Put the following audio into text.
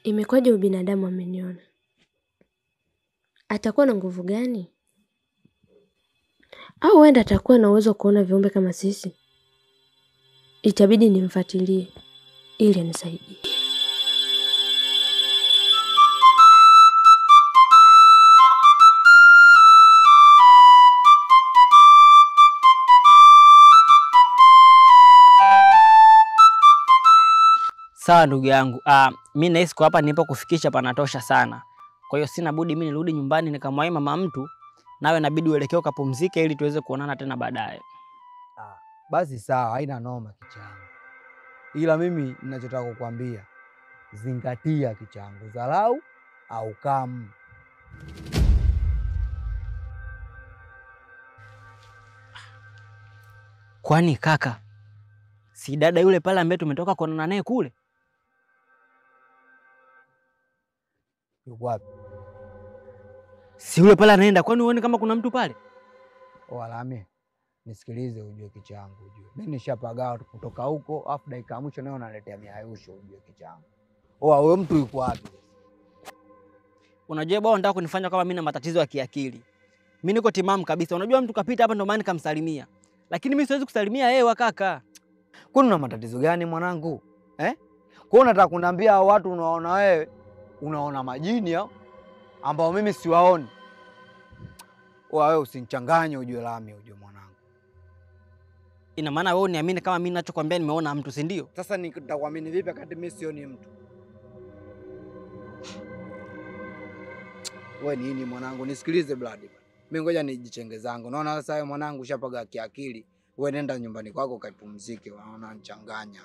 Imekwaje ubinadamu ameniona? Atakuwa na nguvu gani? Au huenda atakuwa na uwezo kuona viumbe kama sisi? Itabidi nimfuatilie ili anisaidie. Sawa ndugu yangu. Mimi nahisi kwa hapa nipo kufikisha panatosha sana. Kwa hiyo sina budi mimi nirudi nyumbani nikamwahi mama mtu, nawe inabidi uelekee ukapumzike ili tuweze kuonana tena baadaye. Basi sawa, haina noma kichangu. Ila mimi ninachotaka kukwambia, zingatia kichangu, dharau au kamu. Kwani kaka, si dada yule pale ambaye tumetoka kuonana naye kule? Yuko wapi? Si yule pale anaenda, kwani uone kama kuna mtu pale? Alame, nisikilize ujue kichangu ujue. Mimi nishapagawa kutoka huko, afu dakika mwisho nayo unaletea miayusho ujue kichangu. Huyo mtu yuko wapi? Unajua bwana, nataka kunifanya kama mimi na matatizo ya kiakili. Mimi niko timamu kabisa. Unajua mtu kapita hapa ndo maana nikamsalimia. Lakini mimi siwezi kusalimia yeye wa kaka. Kwani una matatizo gani mwanangu? Kwa unataka kuniambia hao watu unaona wewe, unaona majini hao ambao mimi siwaoni? Wewe usinichanganye ujue Lami ujue mwanangu. Ina maana wewe uniamini kama mimi ninachokwambia nimeona mtu, si ndio? Sasa nitakuamini vipi wakati mimi sioni mtu? Wewe nini mwanangu? Nisikilize blood. Mimi ngoja nijichenge zangu. Unaona sasa wewe mwanangu ushapaga kiakili. Wewe nenda nyumbani kwako kaipumzike, unaona nichanganya.